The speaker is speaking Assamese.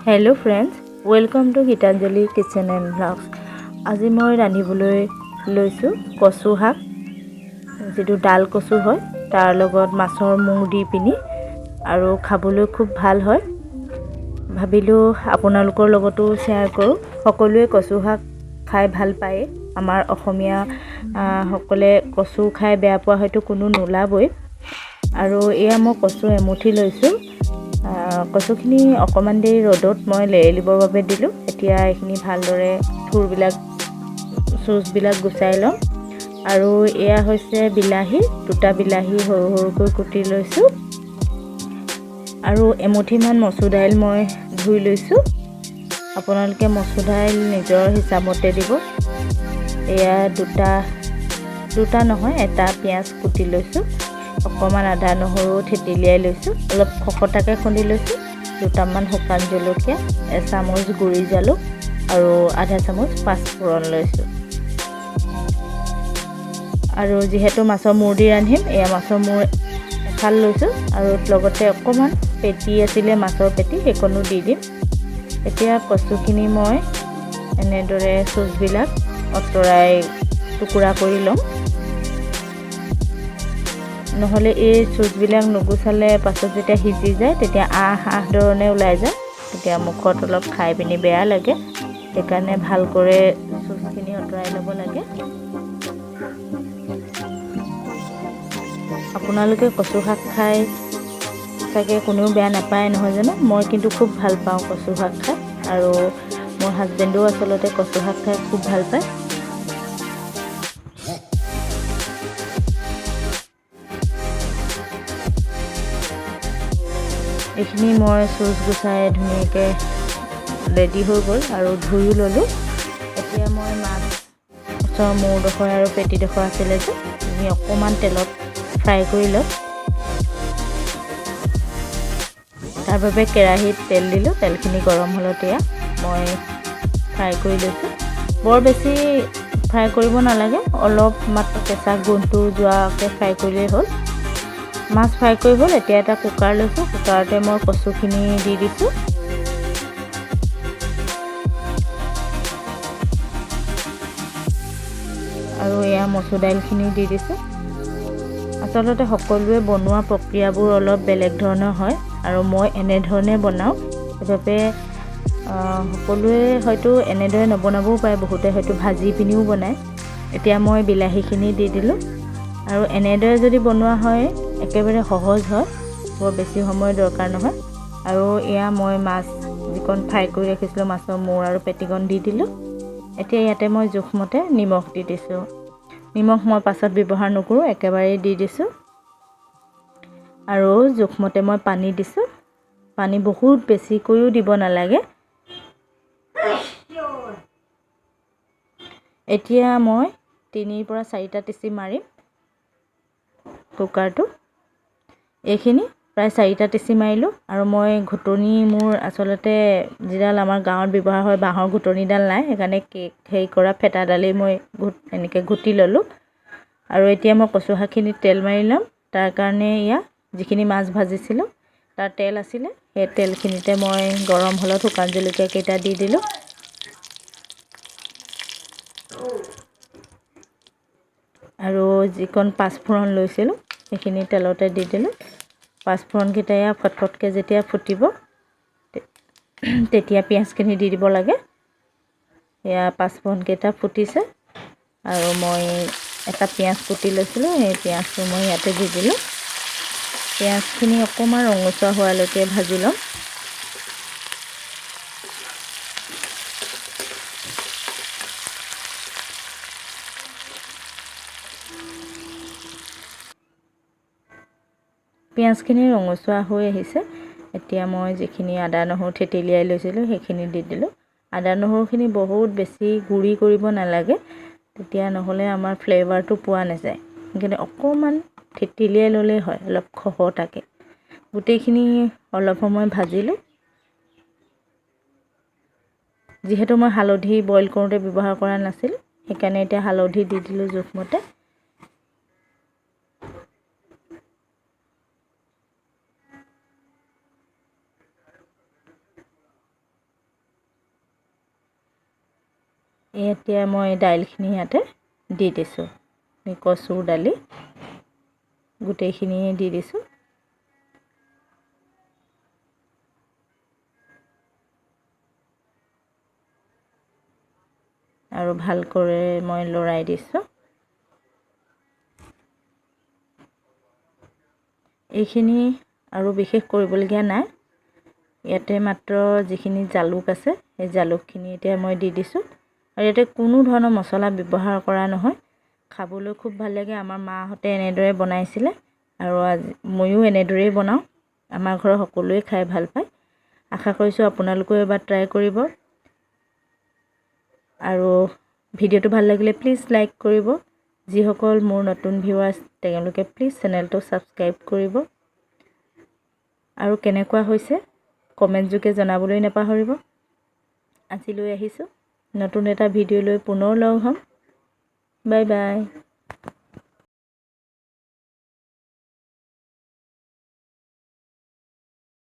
Hello friends, welcome to Gitanjali kitchen and blogs. আজি মই ৰান্ধিবলৈ লৈছোঁ কচু শাক, যিটো ডাল কচু হয়, তাৰ লগত মাছৰ মুং দি পিনি আৰু খাবলৈ খুব ভাল হয়। ভাবিলোঁ আপোনালোকৰ লগতো শ্বেয়াৰ কৰোঁ। সকলোৱে কচু শাক খাই ভাল পায়। আমাৰ অসমীয়া সকলে কচু খাই বেয়া পোৱা হয়তো কোনো নোলাবই। আৰু এয়া মই কচু এমুঠি লৈছোঁ। কচুখিনি অকণমান দেৰি ৰ'দত মই লেৰেলিবৰ বাবে দিলোঁ। এতিয়া এইখিনি ভালদৰে থুৰবিলাক চুচবিলাক গুচাই ল'ম। আৰু এয়া হৈছে বিলাহী, দুটা বিলাহী সৰু সৰুকৈ কুটি লৈছোঁ। আৰু এমুঠিমান মচুৰ দাইল মই ধুই লৈছোঁ। আপোনালোকে মচুৰ দাইল নিজৰ হিচাপতে দিব। এয়া দুটা নহয়, এটা পিঁয়াজ কুটি লৈছোঁ। অকণমান আদা নহৰু থেতেলিয়াই লৈছোঁ। অলপ খকটাকৈ খুন্দি লৈছোঁ। দুটামান শুকান জলকীয়া, এচামুচ গুড়ি জালুক আৰু আধা চামুচ পাঁচফোৰণ লৈছোঁ। আৰু যিহেতু মাছৰ মূৰ দি ৰান্ধিম, এয়া মাছৰ মূৰ এফাল লৈছোঁ আৰু লগতে অকণমান পেটি আছিলে মাছৰ পেটি, সেইকণো দি দিম। এতিয়া কচুখিনি মই এনেদৰে চুচবিলাক আঁতৰাই টুকুৰা কৰি ল'ম। নহ'লে এই চুচবিলাক নুগুচালে পাছত যেতিয়া সিজি যায় তেতিয়া আঁহ ধৰণে ওলাই যায়। তেতিয়া মুখত অলপ খাই পিনি বেয়া লাগে। সেইকাৰণে ভালকৈ চুচখিনি আঁতৰাই ল'ব লাগে। আপোনালোকে কচু শাক খাই চাগে কোনেও বেয়া নাপায় নহয় জানো? মই কিন্তু খুব ভাল পাওঁ কচু শাক খাই, আৰু মোৰ হাজবেণ্ডেও আচলতে কচু শাক খাই খুব ভাল পায়। এইখিনি মই চুচ গুচাই ধুনীয়াকৈ ৰেডি হৈ গ'ল আৰু ধুইও ল'লোঁ। এতিয়া মই মাছৰ মূৰডোখৰ আৰু পেটিডোখৰ আছিলে যে, আমি অকণমান তেলত ফ্ৰাই কৰি ল'ম। তাৰ বাবে কেৰাহীত তেল দিলোঁ। তেলখিনি গৰম হ'লত এয়া মই ফ্ৰাই কৰি লৈছোঁ। বৰ বেছি ফ্ৰাই কৰিব নালাগে, অলপ মাত্ৰ কেঁচা গোন্ধটো যোৱাকৈ ফ্ৰাই কৰিলেই হ'ল। মাছ ফ্ৰাই কৰি হ'ল। এতিয়া এটা কুকাৰ লৈছোঁ। কুকাৰতে মই কচুখিনি দি দিছোঁ। আৰু এয়া মচুৰ দাইলখিনি দি দিছোঁ। আচলতে সকলোৱে বনোৱা প্ৰক্ৰিয়াবোৰ অলপ বেলেগ ধৰণৰ হয়, আৰু মই এনেধৰণে বনাওঁ। সেইবাবে সকলোৱে হয়তো এনেদৰে নবনাবও পাৰে, বহুতে হয়তো ভাজি পিনিও বনায়। এতিয়া মই বিলাহীখিনি দি দিলোঁ। আৰু এনেদৰে যদি বনোৱা হয় একেবাৰে সহজ হয়, বৰ বেছি সময় দৰকাৰ নহয়। আৰু এয়া মই মাছ যিকণ ফ্ৰাই কৰি ৰাখিছিলোঁ, মাছৰ মূৰ আৰু পেটিকণ দি দিলোঁ। এতিয়া ইয়াতে মই জোখমতে নিমখ দি দিছোঁ। নিমখ মই পাছত ব্যৱহাৰ নকৰোঁ, একেবাৰেই দি দিছোঁ। আৰু জোখমতে মই পানী দিছোঁ। পানী বহুত বেছিকৈও দিব নালাগে। এতিয়া মই 3ৰ পৰা 4টা চিটি মাৰিম কুকাৰটো। এইখিনি প্ৰায় 4টা চিটি মাৰিলোঁ। আৰু মই ঘুটনি, মোৰ আচলতে যিডাল আমাৰ গাঁৱত ব্যৱহাৰ হয় বাঁহৰ ঘুটনিডাল নাই, সেইকাৰণে হেৰি কৰা ফেটাডালেই মই এনেকৈ ঘুটি ল'লোঁ। আৰু এতিয়া মই কচু শাকখিনিত তেল মাৰি ল'ম। তাৰ কাৰণে ইয়াত যিখিনি মাছ ভাজিছিলোঁ তাৰ তেল আছিলে, সেই তেলখিনিতে মই গৰম হ'লত শুকান জলকীয়া কেইটা দি দিলোঁ। আৰু যিকণ পাঁচফোৰণ লৈছিলোঁ সেইখিনি তেলতে দি দিলোঁ। পাঁচফোৰণকেইটা ফটফটকৈ যেতিয়া ফুটিব তেতিয়া পিঁয়াজখিনি দি দিব লাগে। এয়া পাঁচফোৰণকেইটা ফুটিছে, আৰু মই এটা পিঁয়াজ কুটি লৈছিলোঁ, সেই পিঁয়াজটো মই ইয়াতে দি দিলোঁ। পিঁয়াজখিনি অকণমান ৰঙচুৱা হোৱালৈকে ভাজি ল'ম। পিঁয়াজখিনি ৰঙচুৱা হৈ আহিছে। এতিয়া মই যিখিনি আদা নহৰু থেতেলিয়াই লৈছিলোঁ সেইখিনি দি দিলোঁ। আদা নহৰুখিনি বহুত বেছি গুড়ি কৰিব নালাগে, তেতিয়া নহ'লে আমাৰ ফ্লেভাৰটো পোৱা নাযায়। সেইকাৰণে অকণমান থেতেলিয়াই ল'লেই হয়, অলপ খহটাকৈ। গোটেইখিনি অলপ সময় ভাজিলোঁ। যিহেতু মই হালধি বইল কৰোঁতে ব্যৱহাৰ কৰা নাছিলোঁ, সেইকাৰণে এতিয়া হালধি দি দিলোঁ জোখমতে। এতিয়া মই দাইলখিনি ইয়াতে দি দিছোঁ। কচুৰ দালি গোটেইখিনি দি দিছোঁ। আৰু ভালকৈ মই লৰাই দিছোঁ। এইখিনি আৰু বিশেষ কৰিবলগীয়া নাই। ইয়াতে মাত্ৰ যিখিনি জালুক আছে সেই জালুকখিনি এতিয়া মই দি দিছোঁ। আৰু ইয়াতে কোনো ধৰণৰ মছলা ব্যৱহাৰ কৰা নহয়। খাবলৈ খুব ভাল লাগে। আমাৰ মাহঁতে এনেদৰে বনাইছিলে আৰু ময়ো এনেদৰেই বনাওঁ। আমাৰ ঘৰৰ সকলোৱে খাই ভাল পায়। আশা কৰিছোঁ আপোনালোকেও এবাৰ ট্ৰাই কৰিব। আৰু ভিডিঅ'টো ভাল লাগিলে প্লিজ লাইক কৰিব। যিসকল মোৰ নতুন ভিউৱাৰ্ছ তেওঁলোকে প্লিজ চেনেলটো ছাবস্ক্ৰাইব কৰিব। আৰু কেনেকুৱা হৈছে কমেণ্ট যোগে জনাবলৈ নাপাহৰিব। আজিলৈ আহিছোঁ। নতুন এটা ভিডিঅ' লৈ পুনৰ লগ হ'ম। Bye bye.